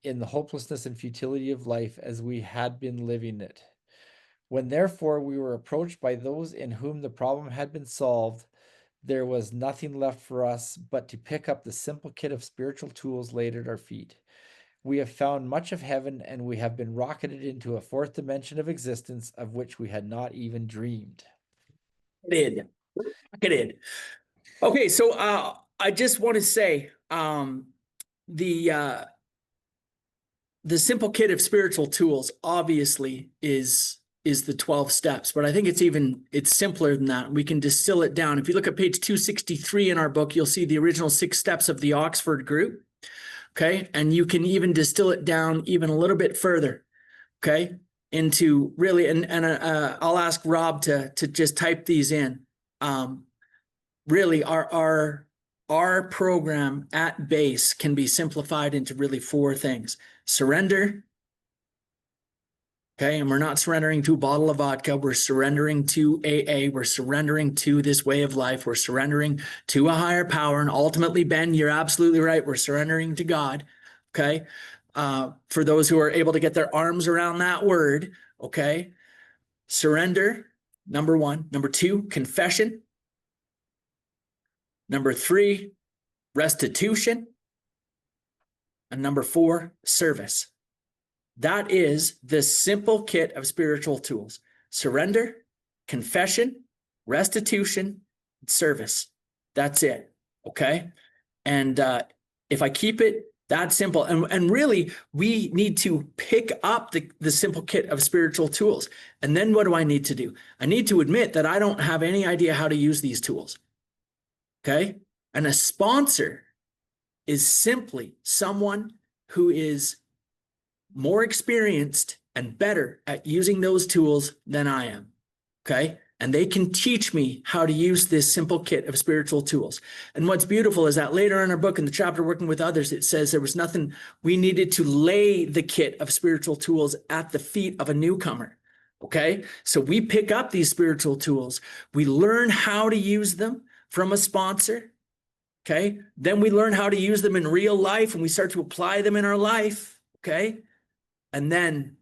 in the hopelessness and futility of life as we had been living it. When therefore we were approached by those in whom the problem had been solved, there was nothing left for us but to pick up the simple kit of spiritual tools laid at our feet. We have found much of heaven, and we have been rocketed into a fourth dimension of existence of which we had not even dreamed. It did. Okay, so I just want to say the simple kit of spiritual tools obviously is the 12 steps, but I think it's simpler than that. We can distill it down. If you look at page 263 in our book, you'll see the original 6 steps of the Oxford group. Okay, and you can even distill it down even a little bit further, okay, into really, and I'll ask Rob to just type these in. Really, our program at base can be simplified into really 4 things: surrender. Okay, and we're not surrendering to a bottle of vodka. We're surrendering to AA. We're surrendering to this way of life. We're surrendering to a higher power. And ultimately, Ben, you're absolutely right. We're surrendering to God. Okay. For those who are able to get their arms around that word. Okay. Surrender, number 1. Number 2, confession. Number 3, restitution. And number 4, service. That is the simple kit of spiritual tools: surrender, confession, restitution, service. That's it. Okay. And if I keep it that simple, and really, we need to pick up the simple kit of spiritual tools. And then what do I need to do? I need to admit that I don't have any idea how to use these tools. Okay. And a sponsor is simply someone who is more experienced and better at using those tools than I am. Okay. and they can teach me how to use this simple kit of spiritual tools. And what's beautiful is that later in our book, in the chapter Working with Others, it says there was nothing, we needed to lay the kit of spiritual tools at the feet of a newcomer. Okay, so we pick up these spiritual tools, we learn how to use them from a sponsor. Okay, then we learn how to use them in real life and we start to apply them in our life. Okay, and then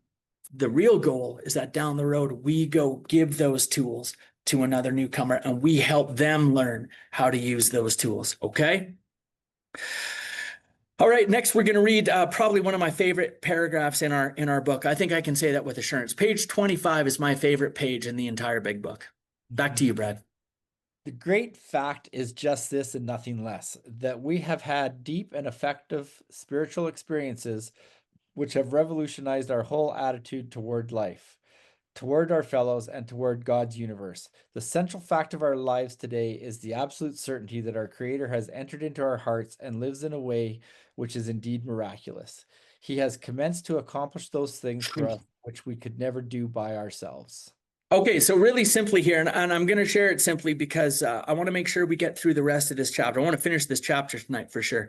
the real goal is that down the road, we go give those tools to another newcomer and we help them learn how to use those tools. Okay. All right. Next, we're going to read probably one of my favorite paragraphs in our book. I think I can say that with assurance. Page 25 is my favorite page in the entire big book. Back to you, Brad. The great fact is just this and nothing less, that we have had deep and effective spiritual experiences which have revolutionized our whole attitude toward life, toward our fellows, and toward God's universe. The central fact of our lives today is the absolute certainty that our Creator has entered into our hearts and lives in a way which is indeed miraculous. He has commenced to accomplish those things for us which we could never do by ourselves. Okay, so really simply here, and I'm going to share it simply because I want to make sure we get through the rest of this chapter. I want to finish this chapter tonight for sure.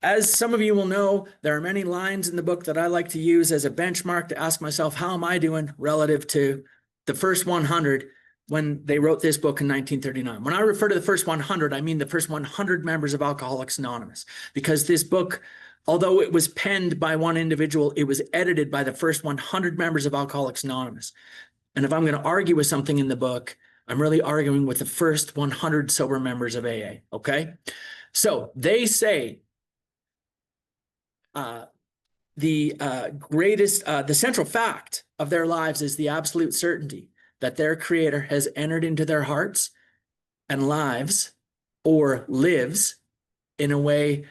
As some of you will know, there are many lines in the book that I like to use as a benchmark to ask myself, how am I doing relative to the first 100 when they wrote this book in 1939? When I refer to the first 100, I mean the first 100 members of Alcoholics Anonymous, because this book, although it was penned by one individual, it was edited by the first 100 members of Alcoholics Anonymous. And if I'm going to argue with something in the book, I'm really arguing with the first 100 sober members of AA, okay? So they say the central fact of their lives is the absolute certainty that their Creator has entered into their hearts and lives, or lives in a way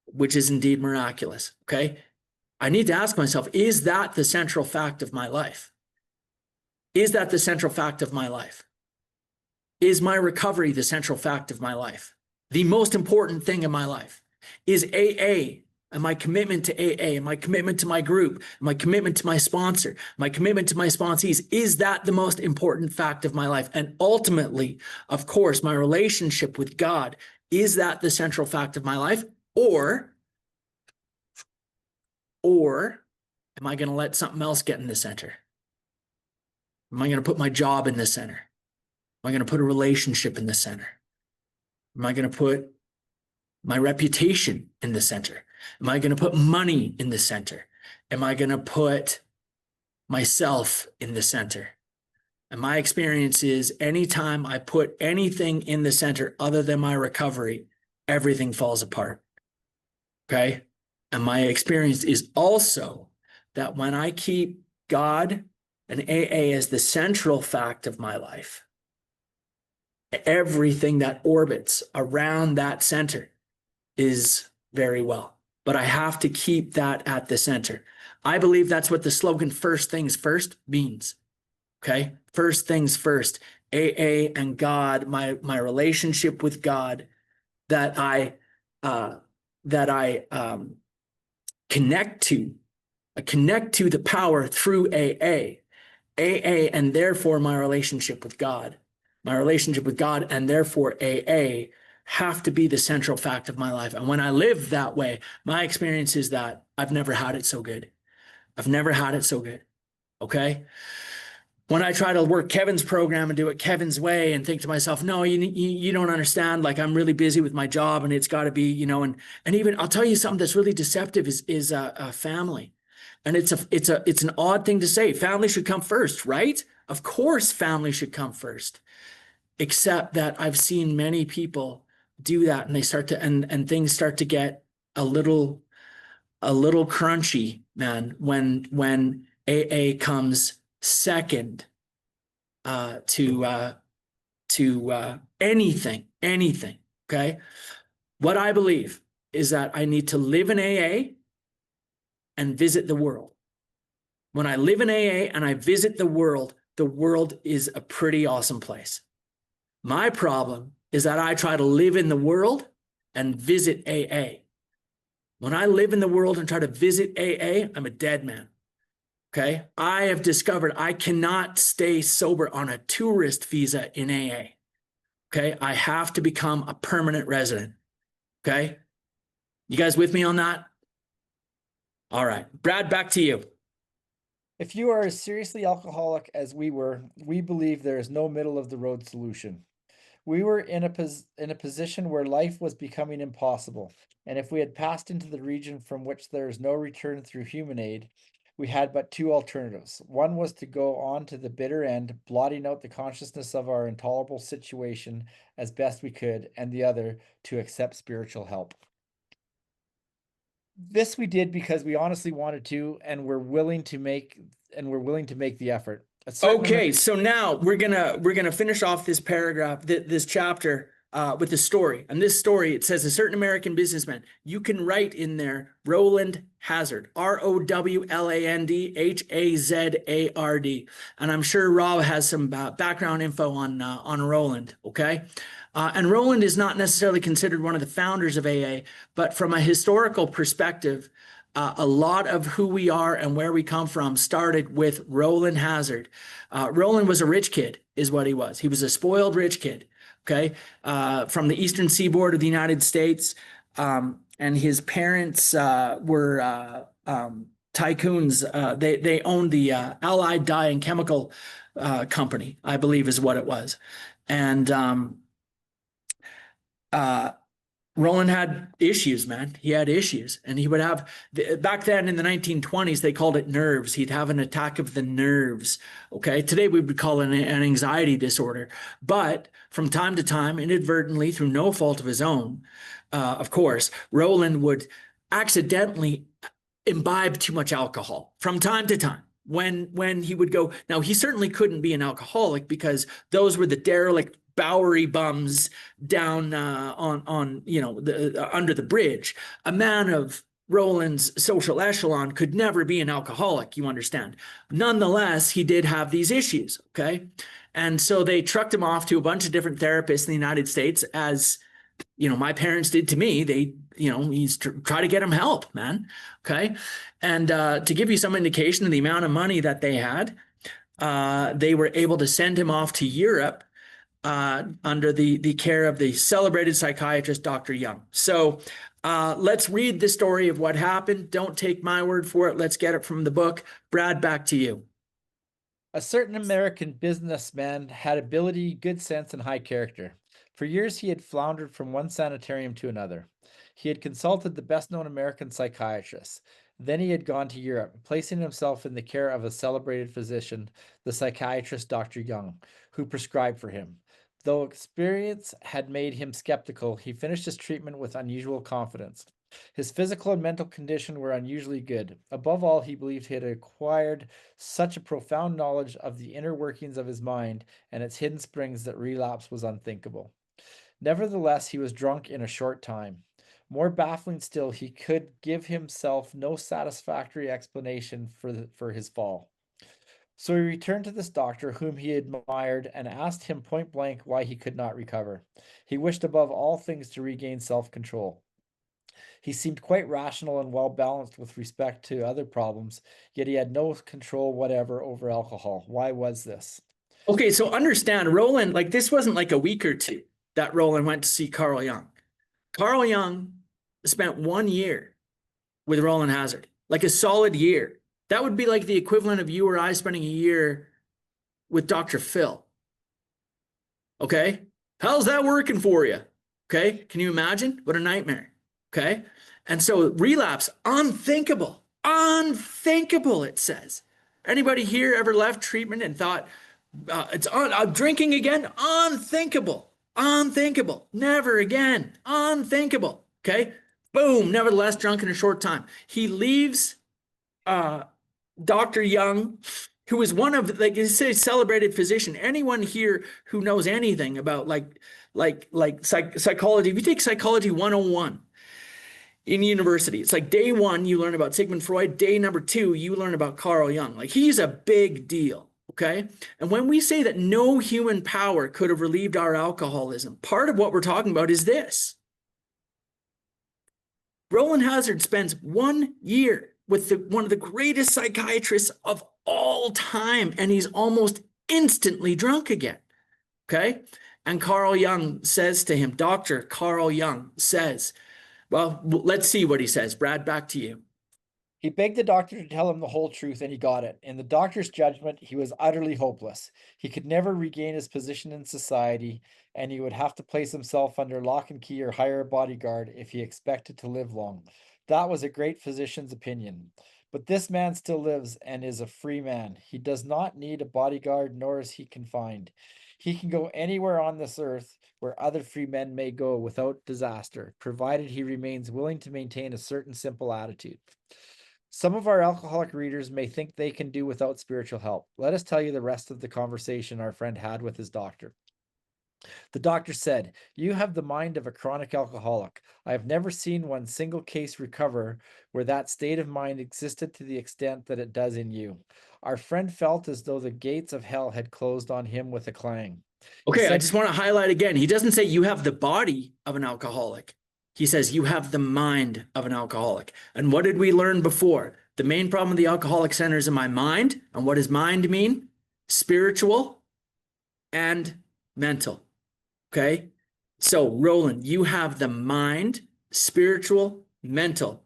which is indeed miraculous, okay? I need to ask myself, is that the central fact of my life? Is that the central fact of my life? Is my recovery the central fact of my life? The most important thing in my life? Is AA and my commitment to AA, and my commitment to my group, my commitment to my sponsor, my commitment to my sponsees, is that the most important fact of my life? And ultimately, of course, my relationship with God, is that the central fact of my life? Or am I going to let something else get in the center? Am I going to put my job in the center? Am I going to put a relationship in the center? Am I going to put my reputation in the center? Am I going to put money in the center? Am I going to put myself in the center? And my experience is anytime I put anything in the center other than my recovery, everything falls apart. Okay? And my experience is also that when I keep God and AA as the central fact of my life, everything that orbits around that center is very well. But I have to keep that at the center. I believe that's what the slogan "First Things First" means. Okay? First things first. AA and God, my relationship with God, that I connect to. I connect to the power through AA. AA and therefore my relationship with God. My relationship with God and therefore AA have to be the central fact of my life. And when I live that way, my experience is that I've never had it so good. I've never had it so good. Okay? When I try to work Kevin's program and do it Kevin's way and think to myself, no, you don't understand. Like, I'm really busy with my job and it's got to be, and even I'll tell you something that's really deceptive is family. And it's an odd thing to say. Family should come first, right? Of course, family should come first. Except that I've seen many people do that, and they start to and things start to get a little crunchy, man, when AA comes second to anything. Okay, what I believe is that I need to live in AA and visit the world. When I live in AA and I visit the world is a pretty awesome place. My problem is that I try to live in the world and visit AA. When I live in the world and try to visit AA, I'm a dead man. Okay. I have discovered I cannot stay sober on a tourist visa in AA. Okay. I have to become a permanent resident. Okay. You guys with me on that? All right. Brad, back to you. If you are as seriously alcoholic as we were, we believe there is no middle of the road solution. We were in a position where life was becoming impossible, and if we had passed into the region from which there is no return through human aid, we had but two alternatives. One was to go on to the bitter end, blotting out the consciousness of our intolerable situation as best we could, and the other to accept spiritual help. This we did because we honestly wanted to, and we're willing to make the effort. Okay, so now we're gonna finish off this paragraph, this chapter, with a story. And this story, it says a certain American businessman. You can write in there Rowland Hazard, ROWLAND HAZARD, and I'm sure Rob has some background info on Rowland. Okay, and Rowland is not necessarily considered one of the founders of AA, but from a historical perspective, a lot of who we are and where we come from started with Rowland Hazard. Rowland was a rich kid, is what he was. He was a spoiled rich kid, okay, from the eastern seaboard of the United States. And his parents were tycoons. They owned the Allied Dye and Chemical Company, I believe is what it was. And Rowland had issues, man. He had issues, and he would have, back then in the 1920s, they called it nerves. He'd have an attack of the nerves. Okay. Today we would call it an anxiety disorder, but from time to time, inadvertently, through no fault of his own, of course, Rowland would accidentally imbibe too much alcohol from time to time. When he would go, now he certainly couldn't be an alcoholic because those were the derelict Bowery bums down on under the bridge. A man of Rowland's social echelon could never be an alcoholic, you understand. Nonetheless, he did have these issues, okay? And so they trucked him off to a bunch of different therapists in the United States, as my parents did to me. They, he's try to get him help, man, okay? And to give you some indication of the amount of money that they had, they were able to send him off to Europe under the care of the celebrated psychiatrist, Dr. Young. So let's read the story of what happened. Don't take my word for it. Let's get it from the book. Brad, back to you. A certain American businessman had ability, good sense, and high character. For years, he had floundered from one sanitarium to another. He had consulted the best-known American psychiatrists. Then he had gone to Europe, placing himself in the care of a celebrated physician, the psychiatrist Dr. Young, who prescribed for him. Though experience had made him skeptical, he finished his treatment with unusual confidence. His physical and mental condition were unusually good. Above all, he believed he had acquired such a profound knowledge of the inner workings of his mind and its hidden springs that relapse was unthinkable. Nevertheless, he was drunk in a short time. More baffling still, he could give himself no satisfactory explanation for his fall. So he returned to this doctor whom he admired and asked him point blank why he could not recover. He wished above all things to regain self-control. He seemed quite rational and well-balanced with respect to other problems, yet he had no control whatever over alcohol. Why was this? Okay, so understand, Rowland, like this wasn't like a week or two that Rowland went to see Carl Jung. Carl Jung spent 1 year with Rowland Hazard, like a solid year. That would be like the equivalent of you or I spending a year with Dr. Phil. Okay? How's that working for you? Okay? Can you imagine? What a nightmare. Okay? And so relapse, unthinkable. Unthinkable, it says. Anybody here ever left treatment and thought, I'm drinking again? Unthinkable. Unthinkable. Never again. Unthinkable. Okay? Boom. Nevertheless, drunk in a short time. He leaves Dr. Young, who is one of, like you say, celebrated physician. Anyone here who knows anything about psychology, if you take Psychology 101 in university, it's like day one, you learn about Sigmund Freud. Day number 2, you learn about Carl Jung. Like he's a big deal. Okay. And when we say that no human power could have relieved our alcoholism, part of what we're talking about is this. Rowland Hazard spends 1 year with one of the greatest psychiatrists of all time, and he's almost instantly drunk again. Okay. And Carl Jung says to him, Dr. Carl Jung says, well, let's see what he says. Brad, back to you. He begged the doctor to tell him the whole truth, and he got it. In the doctor's judgment, he was utterly hopeless. He could never regain his position in society, and he would have to place himself under lock and key or hire a bodyguard if he expected to live long. That was a great physician's opinion. But this man still lives and is a free man. He does not need a bodyguard, nor is he confined. He can go anywhere on this earth where other free men may go without disaster, provided he remains willing to maintain a certain simple attitude. Some of our alcoholic readers may think they can do without spiritual help. Let us tell you the rest of the conversation our friend had with his doctor. The doctor said, "You have the mind of a chronic alcoholic. I have never seen one single case recover where that state of mind existed to the extent that it does in you." Our friend felt as though the gates of hell had closed on him with a clang. Okay, I said- just want to highlight again. He doesn't say you have the body of an alcoholic. He says you have the mind of an alcoholic. And what did we learn before? The main problem of the alcoholic centers in my mind. And what does mind mean? Spiritual and mental. Okay. So Roland, you have the mind, spiritual, mental,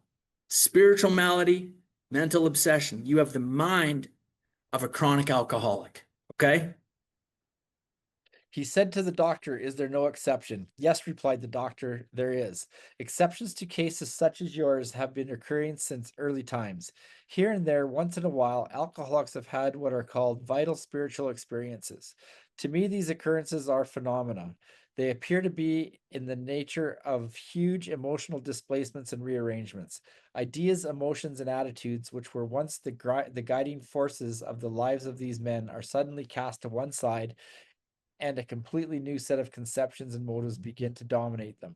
spiritual malady, mental obsession. You have the mind of a chronic alcoholic. Okay. He said to the doctor, "Is there no exception?" "Yes," replied the doctor, "there is. Exceptions to cases such as yours have been occurring since early times. Here and there, once in a while, alcoholics have had what are called vital spiritual experiences. To me, these occurrences are phenomena. They appear to be in the nature of huge emotional displacements and rearrangements. Ideas, emotions, and attitudes, which were once the guiding forces of the lives of these men, are suddenly cast to one side, and a completely new set of conceptions and motives begin to dominate them.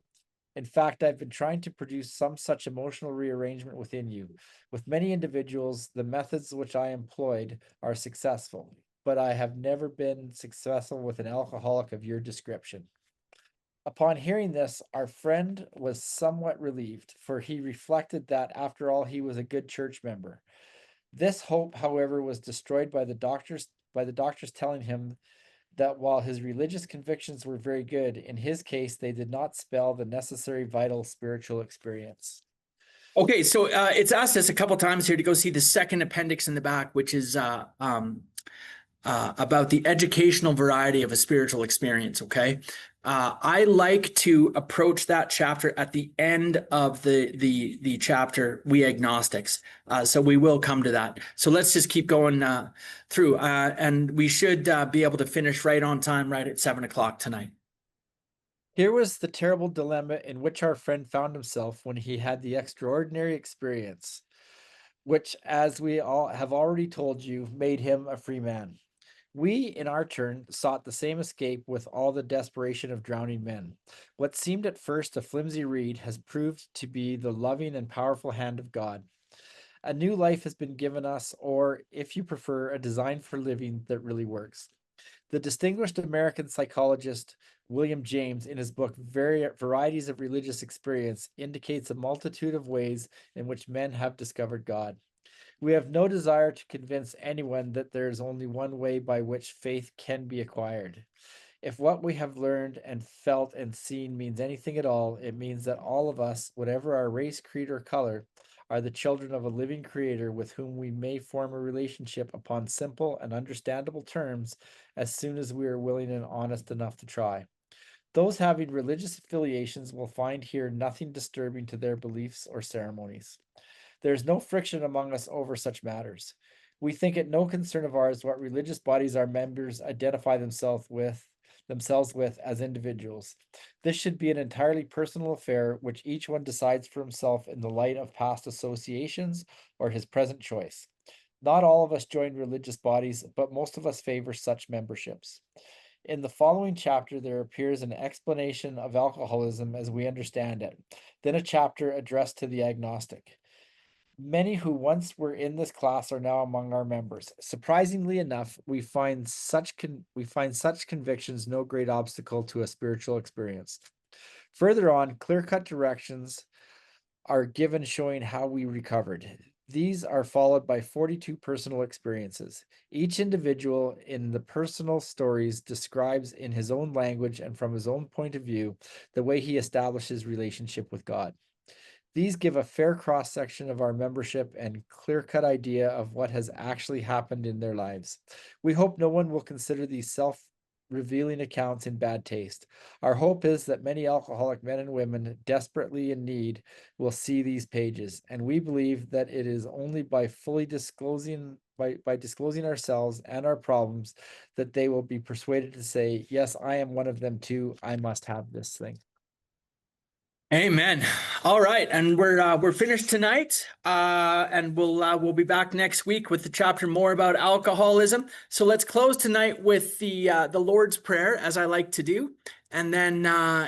In fact, I've been trying to produce some such emotional rearrangement within you. With many individuals, the methods which I employed are successful, but I have never been successful with an alcoholic of your description." Upon hearing this, our friend was somewhat relieved, for he reflected that after all, he was a good church member. This hope, however, was destroyed by the doctors telling him that while his religious convictions were very good, in his case, they did not spell the necessary vital spiritual experience. Okay, so it's asked us a couple times here to go see the second appendix in the back, which is about the educational variety of a spiritual experience. Okay, I like to approach that chapter at the end of the chapter, We Agnostics. So we will come to that. So let's just keep going through, and we should be able to finish right on time, right at 7 o'clock tonight. Here was the terrible dilemma in which our friend found himself when he had the extraordinary experience, which, as we all have already told you, made him a free man. We, in our turn, sought the same escape with all the desperation of drowning men. What seemed at first a flimsy reed has proved to be the loving and powerful hand of God. A new life has been given us, or, if you prefer, a design for living that really works. The distinguished American psychologist William James, in his book Varieties of Religious Experience, indicates a multitude of ways in which men have discovered God. We have no desire to convince anyone that there is only one way by which faith can be acquired. If what we have learned and felt and seen means anything at all, it means that all of us, whatever our race, creed, or color, are the children of a living creator with whom we may form a relationship upon simple and understandable terms as soon as we are willing and honest enough to try. Those having religious affiliations will find here nothing disturbing to their beliefs or ceremonies. There is no friction among us over such matters. We think it no concern of ours what religious bodies our members identify themselves with as individuals. This should be an entirely personal affair which each one decides for himself in the light of past associations or his present choice. Not all of us join religious bodies, but most of us favor such memberships. In the following chapter, there appears an explanation of alcoholism as we understand it, then a chapter addressed to the agnostic. Many who once were in this class are now among our members. Surprisingly enough, we find such convictions no great obstacle to a spiritual experience. Further on, clear-cut directions are given showing how we recovered. These are followed by 42 personal experiences. Each individual in the personal stories describes in his own language and from his own point of view the way he establishes relationship with God. These give a fair cross-section of our membership and clear-cut idea of what has actually happened in their lives. We hope no one will consider these self-revealing accounts in bad taste. Our hope is that many alcoholic men and women desperately in need will see these pages, and we believe that it is only by fully disclosing by disclosing ourselves and our problems that they will be persuaded to say, yes, I am one of them too. I must have this thing. Amen. All right, and we're finished tonight, and we'll be back next week with the chapter more about alcoholism. So let's close tonight with the Lord's Prayer, as I like to do, and then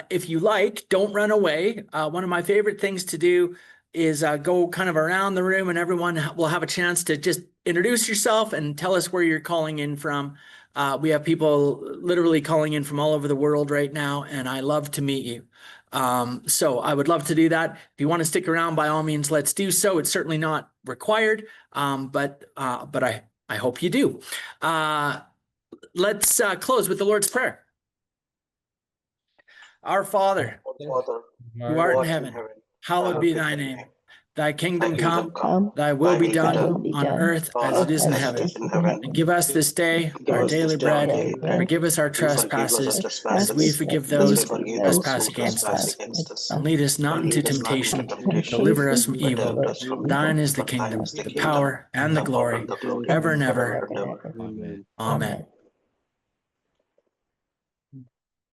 if you like, don't run away. One of my favorite things to do is go kind of around the room, and everyone will have a chance to just introduce yourself and tell us where you're calling in from. We have people literally calling in from all over the world right now, and I love to meet you. So I would love to do that. If you want to stick around, by all means, let's do so. It's certainly not required, but I hope you do. Let's close with the Lord's Prayer. Our Father, who art in heaven, hallowed be thy name. Thy kingdom come, thy will be done on earth as it is in heaven. And give us this day our daily bread. Forgive us our trespasses as we forgive those who trespass against us. And lead us not into temptation, deliver us from evil. Thine is the kingdom, the power, and the glory, ever and ever. Amen. Amen.